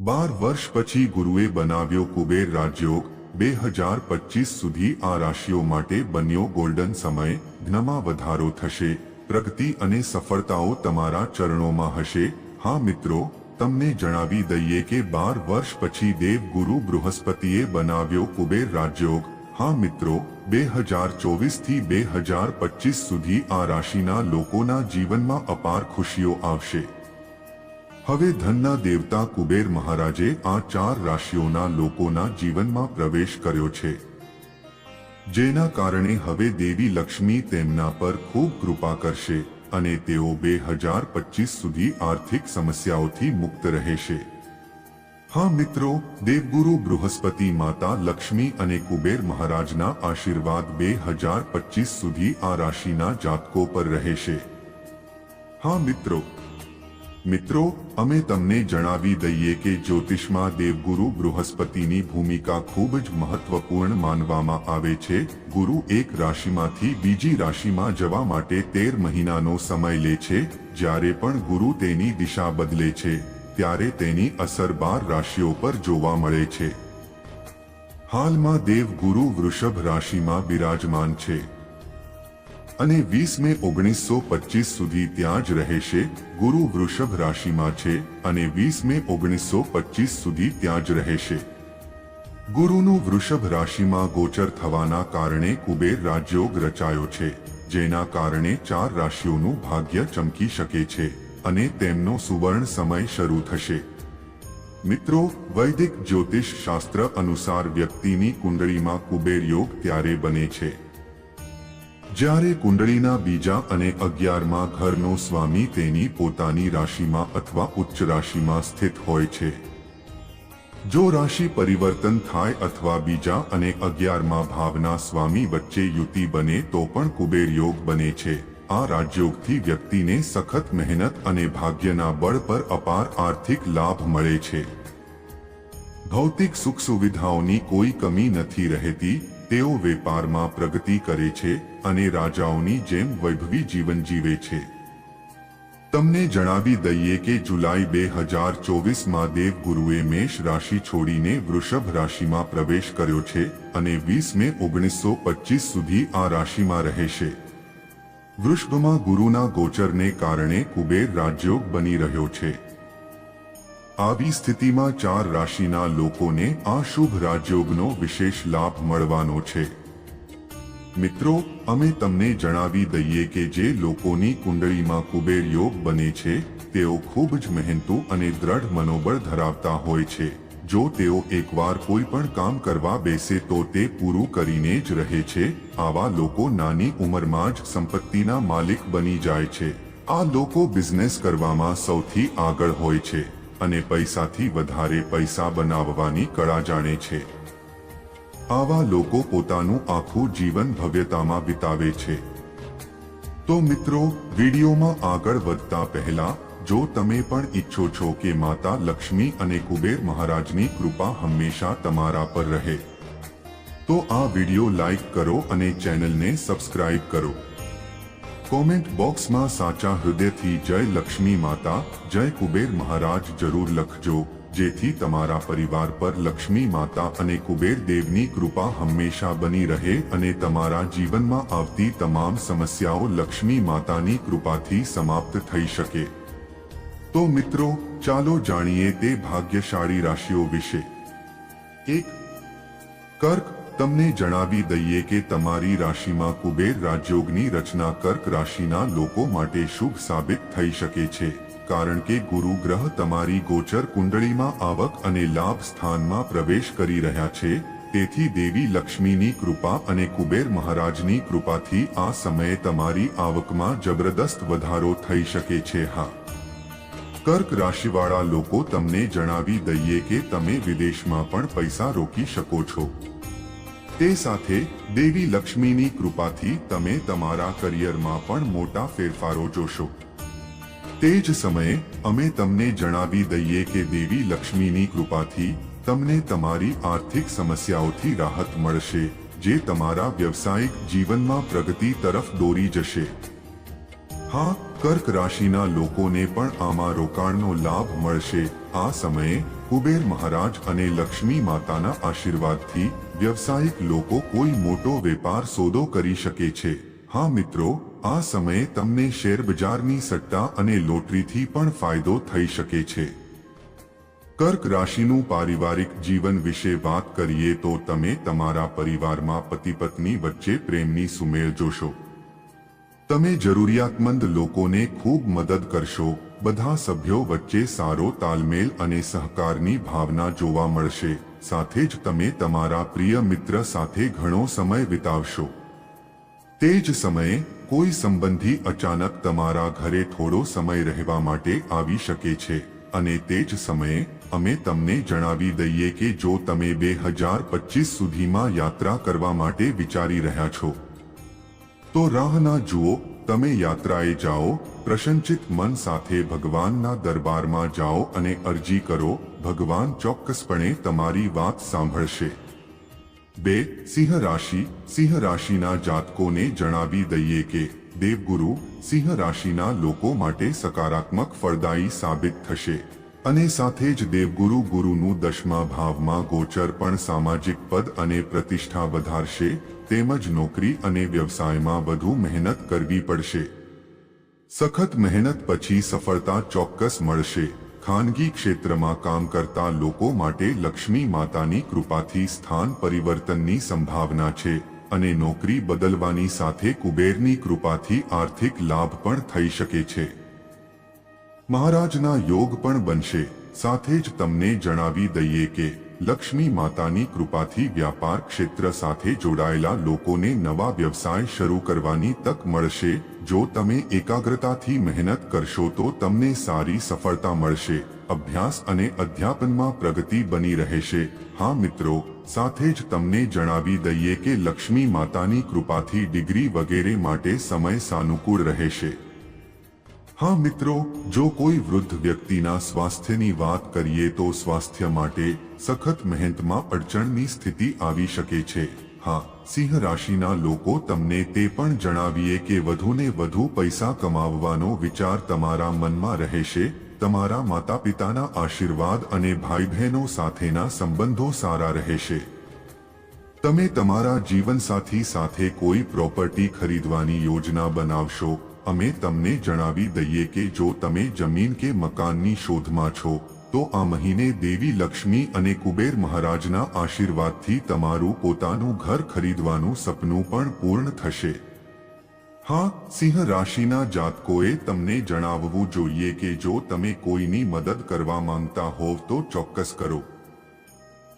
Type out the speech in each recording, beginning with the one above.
12 વર્ષ પછી ગુરુએ બનાવ્યો કુબેર રાજયોગ 2025 સુધી આ રાશિઓ માટે બન્યો ગોલ્ડન સમય। જ્ઞાનમાં વધારો થશે, પ્રગતિ અને સફળતાઓ તમારા ચરણોમાં હશે। હા મિત્રો, તમને જણાવી દઈએ કે 12 વર્ષ પછી દેવગુરુ બૃહસ્પતિએ બનાવ્યો કુબેર રાજયોગ। હા મિત્રો, 2024 થી 2025 સુધી આ રાશિના લોકોના જીવનમાં અપાર ખુશીઓ આવશે। હવે ધનના દેવતા કુબેર મહારાજે આ 4 રાશિઓના લોકોના જીવનમાં પ્રવેશ કર્યો છે, જેના કારણે હવે દેવી લક્ષ્મી તેમના પર ખૂબ કૃપા કરશે અને તેઓ 2025 સુધી આર્થિક સમસ્યાઓથી મુક્ત રહેશે। હા મિત્રો, દેવગુરુ બૃહસ્પતિ, માતા લક્ષ્મી અને કુબેર મહારાજના આશીર્વાદ 2025 સુધી આ રાશિના જાતકો પર રહેશે। હા મિત્રો, અમે તમને જણાવી દઈએ કે જ્યોતિષમાં દેવગુરુ બૃહસ્પતિની ભૂમિકા ખૂબ જ મહત્વપૂર્ણ માનવામાં આવે છે। ગુરુ એક રાશિમાંથી બીજી રાશિમાં જવા માટે 13 મહિનાનો સમય લે છે। જ્યારે પણ ગુરુ તેની દિશા બદલે છે ત્યારે તેની અસર 12 રાશિઓ પર જોવા મળે છે। હાલમાં દેવગુરુ વૃષભ રાશિમાં બિરાજમાન છે અને 20 મે 1925 સુધી ત્યાં જ રહેશે। ગુરુ વૃષભ રાશિમાં છે અને 20 મે 1925 સુધી ત્યાં જ રહેશે। ગુરુનું વૃષભ રાશિમાં ગોચર થવાના કારણે કુબેર રાજયોગ રચાયો છે, જેના કારણે 4 રાશિઓનું ભાગ્ય ચમકી શકે છે અને તેમનો સુવર્ણ સમય શરૂ થશે। મિત્રો, વૈદિક જ્યોતિષ શાસ્ત્ર અનુસાર વ્યક્તિની કુંડળીમાં કુબેર યોગ ત્યારે બને છે જ્યારે કુંડળીના બીજા અને 11મા ઘરનો સ્વામી તેની પોતાની રાશિમાં અથવા ઉચ્ચ રાશિમાં સ્થિત હોય છે। જો રાશિ પરિવર્તન થાય અથવા બીજા અને 11મા ભાવના સ્વામી વચ્ચે યુતિ બને તો પણ કુબેર યોગ બને છે। આ રાજયોગથી વ્યક્તિને સખત મહેનત અને ભાગ્યના બળ પર અપાર આર્થિક લાભ મળે છે। ભૌતિક સુખ સુવિધાઓની કોઈ કમી નથી રહેતી। તેઓ વેપારમાં પ્રગતિ કરે છે અને રાજાઓની જેમ વૈભવી જીવન જીવે છે। તમને જણાવી દઈએ કે જુલાઈ 2024માં દેવગુરુએ મેષ રાશિ છોડીને વૃષભ રાશિમાં પ્રવેશ કર્યો છે અને 20 મે 1925 સુધી આ રાશિમાં રહેશે। વૃષભમાં ગુરુના ગોચરને કારણે કુબેર રાજયોગ બની રહ્યો છે। આવી સ્થિતિમાં 4 રાશિના લોકોને આ શુભ રાજયોગનો વિશેષ લાભ મળવાનો છે। મિત્રો, અમે તમને જણાવી દઈએ કે જે લોકોની કુંડળીમાં કુબેર યોગ બને છે તેઓ ખૂબ જ મહેનતુ અને દ્રઢ મનોબળ ધરાવતા હોય છે। જો તેઓ એકવાર કોઈ પણ કામ કરવા બેસે તો તે પૂરું કરીને જ રહે છે। આવા લોકો નાની ઉંમરમાં જ સંપત્તિના માલિક બની જાય છે। આ લોકો બિઝનેસ કરવામાં સૌથી આગળ હોય છે અને પૈસાથી વધારે પૈસા બનાવવાની કળા જાણે છે। આવા લોકો પોતાનું આખું જીવન ભવ્યતામાં વિતાવે છે। તો મિત્રો, વિડીયોમાં આગળ વધતા પહેલા જો તમે પણ ઈચ્છો છો કે માતા લક્ષ્મી અને કુબેર મહારાજની કૃપા હંમેશા તમારા પર રહે તો આ વિડીયો લાઈક કરો અને ચેનલને સબસ્ક્રાઇબ કરો। કોમેન્ટ બોક્સમાં સાચા હૃદયથી જય લક્ષ્મી માતા, જય કુબેર મહારાજ જરૂર લખજો, જેથી તમારા પરિવાર પર લક્ષ્મી માતા અને કુબેર દેવની કૃપા હંમેશા બની રહે અને તમારા જીવનમાં આવતી તમામ સમસ્યાઓ લક્ષ્મી માતાની કૃપાથી સમાપ્ત થઈ શકે। તો મિત્રો, ચાલો જાણીએ તે ભાગ્યશાળી રાશિઓ વિશે। 1. કર્ક। તમને જણાવી દઈએ કે તમારી રાશિમાં કુબેર રાજયોગની રચના કર્ક રાશિના લોકો માટે શુભ સાબિત થઈ શકે છે, કારણ કે ગુરુ ગ્રહ તમારી ગોચર કુંડળીમાં આવક અને લાભ સ્થાનમાં પ્રવેશ કરી રહ્યા છે। તેથી દેવી લક્ષ્મીની કૃપા અને કુબેર મહારાજની કૃપાથી આ સમયે તમારી આવકમાં જબરદસ્ત વધારો થઈ શકે છે। હા, કર્ક રાશિવાળા લોકો, તમને જણાવી દઈએ કે તમે વિદેશમાં પણ પૈસા રોકી શકો છો। તે સાથે દેવી લક્ષ્મીની કૃપાથી તમે તમારા કરિયરમાં પણ મોટા ફેરફારો જોશો। તે જ સમયે અમે તમને જણાવી દઈએ કે દેવી લક્ષ્મીની કૃપાથી તમને તમારી આર્થિક સમસ્યાઓથી રાહત મળશે, જે તમારા વ્યવસાયિક જીવનમાં પ્રગતિ તરફ દોરી જશે। હા, કર્ક રાશિના લોકોને પણ આમાં રોકાણનો લાભ મળશે। આ સમયે કુબેર મહારાજ અને લક્ષ્મી માતાના આશીર્વાદથી વ્યવસાયિક લોકો કોઈ મોટો વેપાર સોદો કરી શકે છે. હા મિત્રો, આ સમયે તમને શેરબજારની સટ્ટા અને લોટરીથી પણ ફાયદો થઈ શકે છે. કર્ક રાશિનું પારિવારિક જીવન વિશે વાત કરીએ તો તમે તમારા પરિવારમાં પતિ પત્ની વચ્ચે પ્રેમની સુમેળ જોશો. તમે જરૂરિયાતમંદ લોકોને ખૂબ મદદ કરશો. બધા સભ્યો વચ્ચે સારો તાલમેલ અને સહકારની ભાવના જોવા મળશે. સાથે જ તમે તમારા પ્રિય મિત્ર સાથે ઘણો સમય વિતાવશો. તે જ સમયે કોઈ સંબંધી અચાનક તમારા ઘરે થોડો સમય રહેવા માટે આવી શકે છે. અને તે જ સમયે અમે તમને જણાવી દઈએ કે જો તમે 2025 સુધીમાં યાત્રા કરવા માટે વિચારી રહ્યા છો તો રાહ ના જુઓ. તમે યાત્રાએ જાઓ, પ્રસન્નચિત મન સાથે ભગવાનના દરબારમાં જાઓ અને અરજી કરો. ભગવાન ચોક્કસપણે તમારી વાત સાંભળશે. 2. સિંહ રાશિ. સિંહ રાશિના જાતકોને જણાવી દઈએ કે દેવગુરુ સિંહ રાશિના લોકો માટે સકારાત્મક ફળદાયી સાબિત થશે. અને સાથે જ દેવગુરુ ગુરુનું 10મા ભાવમાં ગોચર પણ સામાજિક પદ અને પ્રતિષ્ઠા વધારશે. તેમજ નોકરી અને વ્યવસાયમાં વધુ મહેનત કરવી પડશે. સખત મહેનત પછી સફળતા ચોક્કસ મળશે. ખાનગી ક્ષેત્રમાં કામ કરતા લોકો માટે લક્ષ્મી માતાની કૃપાથી સ્થાન પરિવર્તનની સંભાવના છે. અને નોકરી બદલવાની સાથે કુબેરની કૃપાથી આર્થિક લાભ પણ થઈ શકે છે. મહારાજના યોગ પણ બનશે. સાથે જ તમને જણાવી દઈએ કે લક્ષ્મી માતાની કૃપાથી વ્યાપાર ક્ષેત્ર સાથે જોડાયેલા લોકોને નવા વ્યવસાય શરૂ કરવાની તક મળશે. જો તમે એકાગ્રતાથી મહેનત કરશો તો તમને સારી સફળતા મળશે. અભ્યાસ અને અધ્યાપનમાં પ્રગતિ બની રહેશે. હા મિત્રો, સાથે જ તમને જણાવી દઈએ કે લક્ષ્મી માતાની કૃપાથી ડિગ્રી વગેરે માટે સમય સાનુકૂળ રહેશે. હા મિત્રો, જો કોઈ વૃદ્ધ વ્યક્તિના સ્વાસ્થ્યની વાત કરીએ તો સ્વાસ્થ્ય માટે સખત મહેનતમાં અડચણની સ્થિતિ આવી શકે છે. હા, સિંહ રાશિના લોકો તમને તે પણ જણાવીએ કે વધુને વધુ પૈસા કમાવવાનો વિચાર તમારા મનમાં રહેશે. તમારા માતા પિતાના આશીર્વાદ અને ભાઈ બહેનો સાથેના સંબંધો સારા રહેશે. તમે તમારા જીવનસાથી સાથે કોઈ પ્રોપર્ટી ખરીદવાની યોજના બનાવશો. અમે તમને જણાવી દઈએ કે જો તમે જમીન કે મકાનની શોધમાં છો તો આ મહિને દેવી લક્ષ્મી અને કુબેર મહારાજના આશીર્વાદથી તમારું પોતાનું ઘર ખરીદવાનું સપનું પણ પૂર્ણ થશે. હા, સિંહ રાશિના જાતકોએ તમને જણાવવું જોઈએ કે જો તમે કોઈની મદદ કરવા માંગતા હોવ તો ચોક્કસ કરો.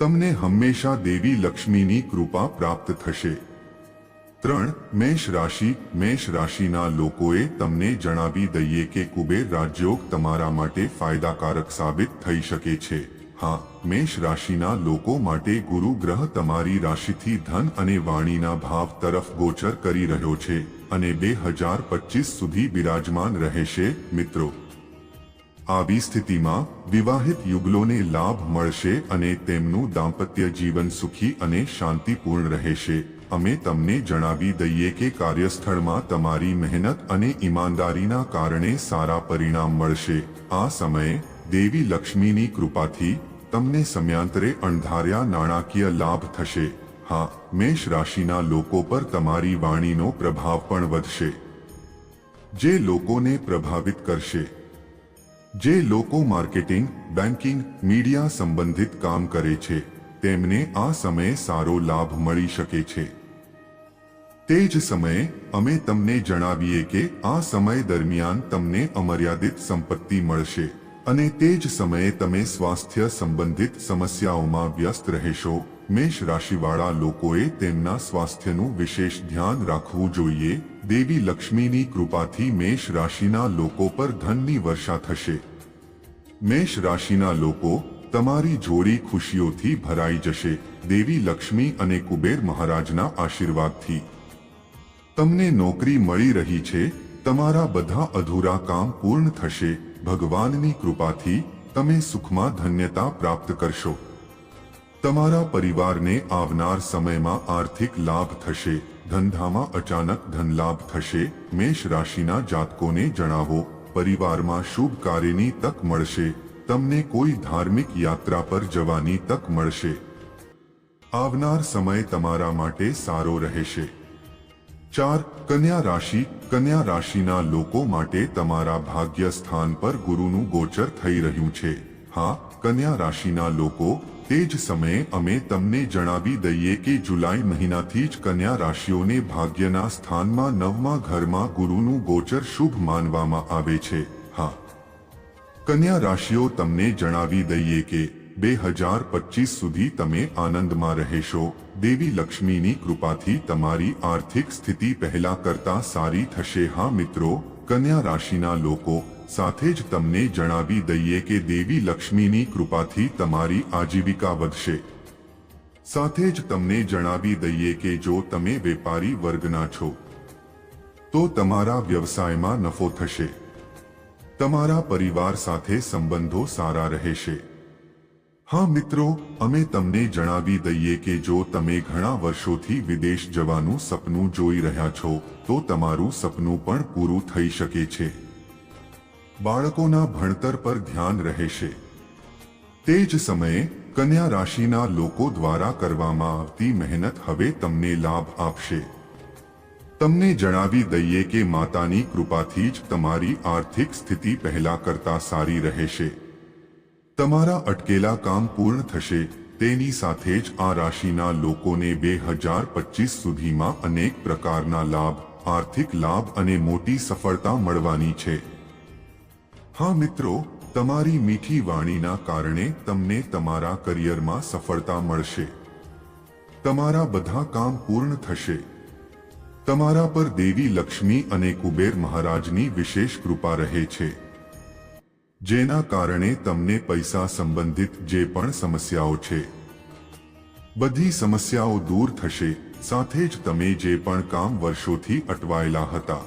તમને હંમેશા દેવી લક્ષ્મીની કૃપા પ્રાપ્ત થશે. 3. મેષ રાશિ. મેષ રાશિના લોકોએ તમને જણાવી દઈએ કે કુબેર રાજયોગ તમારા માટે ફાયદાકારક સાબિત થઈ શકે છે. હા, મેષ રાશિના લોકો માટે ગુરુ ગ્રહ તમારી રાશિથી ધન અને વાણીના ભાવ તરફ ગોચર કરી રહ્યો છે અને 2025 સુધી બિરાજમાન રહેશે. મિત્રો, આવી સ્થિતિમાં વિવાહિત યુગલોને લાભ મળશે અને તેમનું દાંપત્ય જીવન સુખી અને શાંતિપૂર્ણ રહેશે. અમે તમને જણાવી દઈએ કે કાર્યસ્થળમાં તમારી મહેનત અને ઈમાનદારીના કારણે સારા પરિણામ મળશે. આ સમયે દેવી લક્ષ્મીની કૃપાથી તમને સમયાંતરે અણધાર્યા નાણાકીય લાભ થશે. હા, મેષ રાશિના લોકો પર તમારી વાણીનો પ્રભાવ પણ વધશે, જે લોકોને પ્રભાવિત કરશે. જે લોકો માર્કેટિંગ, બેન્કિંગ, મીડિયા સંબંધિત કામ કરે છે તેમને આ સમયે સારો લાભ મળી શકે છે. તે જ સમયે અમે તમને જણાવીએ કે આ સમય દરમિયાન તમને અમર્યાદિત સંપત્તિ મળશે અને તે જ સમયે તમે સ્વાસ્થ્ય સંબંધિત સમસ્યાઓમાં વ્યસ્ત રહેશો. મેષ રાશિવાળા લોકોએ તેમના સ્વાસ્થ્યનું વિશેષ ધ્યાન રાખવું જોઈએ. દેવી લક્ષ્મીની કૃપાથી મેષ રાશિના લોકો પર ધનની વર્ષા થશે. મેષ રાશિના લોકો તમારી જોડી ખુશીઓથી ભરાઈ જશે. દેવી લક્ષ્મી અને કુબેર મહારાજના આશીર્વાદથી તમને નોકરી મળી રહી છે. તમારા બધા અધૂરા કામ પૂર્ણ થશે. ભગવાનની કૃપાથી તમે સુખમાં ધન્યતા પ્રાપ્ત કરશો. તમારા પરિવારને આવનાર સમયમાં આર્થિક લાભ થશે. ધંધામાં અચાનક ધનલાભ થશે. મેષ રાશિના જાતકોને જણાવો, પરિવારમાં શુભ કાર્યની તક મળશે. તમને કોઈ ધાર્મિક યાત્રા પર જવાની તક મળશે. આવનાર સમય તમારા માટે સારો રહેશે. 4. કન્યા રાશિ. કન્યા રાશિના લોકો માટે તમારા ભાગ્ય સ્થાન પર ગુરુનું ગોચર થઈ રહ્યું છે. હા, કન્યા રાશિના લોકો, તે જ સમયે અમે તમને જણાવી દઈએ કે જુલાઈ મહિનાથી જ કન્યા રાશિઓને ભાગ્યના સ્થાનમાં 9મા ઘરમાં ગુરુનું ગોચર શુભ માનવામાં આવે છે. હા, કન્યા રાશિઓ, તમને જણાવી દઈએ કે 2025 સુધી તમે આનંદમાં રહેશો. દેવી લક્ષ્મીની કૃપાથી તમારી આર્થિક સ્થિતિ પહેલા કરતા સારી થશે. હા મિત્રો, કન્યા રાશિના લોકો, સાથે જ તમને જણાવી દઈએ કે દેવી લક્ષ્મીની કૃપાથી તમારી આજીવિકા વધશે. સાથે જ તમને જણાવી દઈએ કે જો તમે વેપારી વર્ગના છો તો તમારા વ્યવસાયમાં નફો થશે. તમારા પરિવાર સાથે સંબંધો સારા રહેશે. હા મિત્રો, અમે તમને જણાવી દઈએ કે જો તમે ઘણા વર્ષોથી વિદેશ જવાનું સપનું જોઈ રહ્યા છો તો તમારું સપનું પણ પૂરું થઈ શકે છે. બાળકોના ભણતર પર ધ્યાન રહેશે. તે જ સમયે કન્યા રાશિના લોકો દ્વારા કરવામાં આવતી મહેનત હવે તમને લાભ આપશે. તમને જણાવી દઈએ કે માતાની કૃપાથી જ તમારી આર્થિક સ્થિતિ પહેલા કરતા સારી રહેશે. તમારા અટકેલા કામ પૂર્ણ થશે. તેની સાથે જ આ રાશિના લોકોને 2025 સુધીમાં અનેક પ્રકારના લાભ, આર્થિક લાભ અને મોટી સફળતા મળવાની છે. હા મિત્રો, તમારી મીઠી વાણીના કારણે તમને તમારા કરિયરમાં સફળતા મળશે. તમારા બધા કામ પૂર્ણ થશે. તમારા પર દેવી લક્ષ્મી અને કુબેર મહારાજની વિશેષ કૃપા રહે છે, જેના કારણે તમને પૈસા સંબંધિત જે પણ સમસ્યાઓ છે બધી સમસ્યાઓ દૂર થશે. સાથે જ તમે જે પણ કામ વર્ષોથી અટવાયેલા હતા,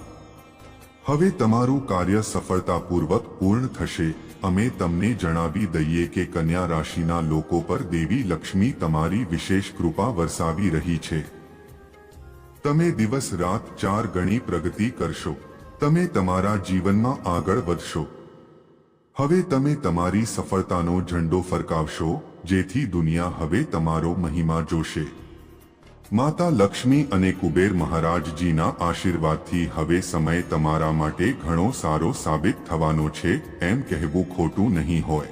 હવે તમારું કાર્ય સફળતાપૂર્વક પૂર્ણ થશે. અમે તમને જણાવી દઈએ કે કન્યા રાશિના લોકો પર દેવી લક્ષ્મી તમારી વિશેષ કૃપા વરસાવી રહી છે. તમે દિવસ રાત 4 ગણી પ્રગતિ કરશો. તમે તમારા જીવનમાં આગળ વધશો. હવે તમે તમારી સફળતાનો ઝંડો ફરકાવશો, જેથી દુનિયા હવે તમારો મહિમા જોશે. માતા લક્ષ્મી અને કુબેર મહારાજજીના આશીર્વાદથી હવે સમય તમારા માટે ઘણો સારો સાબિત થવાનો છે, એમ કહેવું ખોટું નહીં હોય.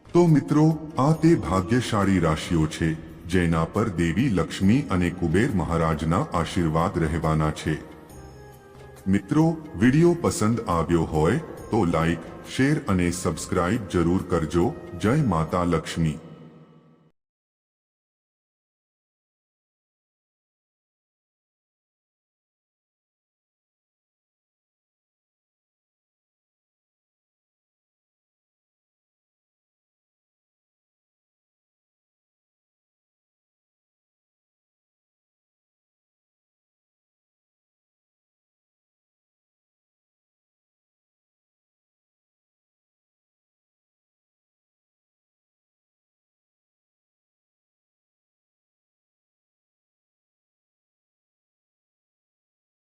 તો મિત્રો, આ તે ભાગ્યશાળી રાશિઓ છે જેના પર દેવી લક્ષ્મી અને કુબેર મહારાજના આશીર્વાદ રહેવાના છે. મિત્રો, વિડિયો પસંદ આવ્યો હોય તો લાઈક, શેર અને સબસ્ક્રાઇબ જરૂર કરજો. જય માતા લક્ષ્મી.